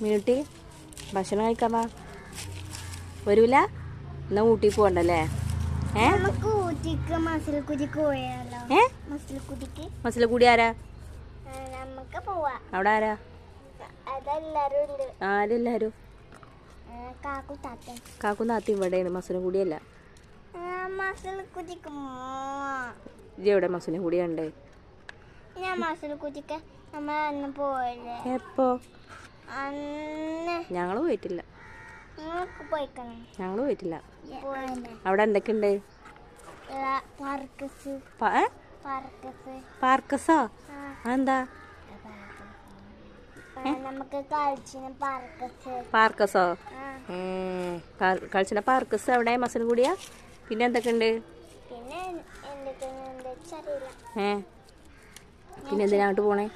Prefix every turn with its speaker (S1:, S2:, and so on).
S1: മീനുട്ടി ഭക്ഷണം കഴിക്കാൻ വാ. വരൂല? എന്നാ ഊട്ടി പോകണ്ടല്ലേ? മസിലക്കുടി ആരാ? അവിടെ ആരാ? ആരെല്ലാരും? കാക്കും താത്തി ഇവിടെയാണ്, മസിലക്കുടിയല്ല. ഇജ്ജ് എവിടെ മസിലക്കുടി കണ്ടേ? എപ്പോ? ഞങ്ങള് പോയിട്ടില്ല. അവിടെ എന്തൊക്കെയുണ്ട്? പാർക്കസോ? അതെന്താ? പാർക്കസോ? കളിച്ചിന പാർക്കസ് എവിടെ? മസിലക്കുടിയാ? പിന്നെ എന്തൊക്കെയുണ്ട്? പിന്നെ എന്തിനാ അങ്ങോട്ട് പോണേ?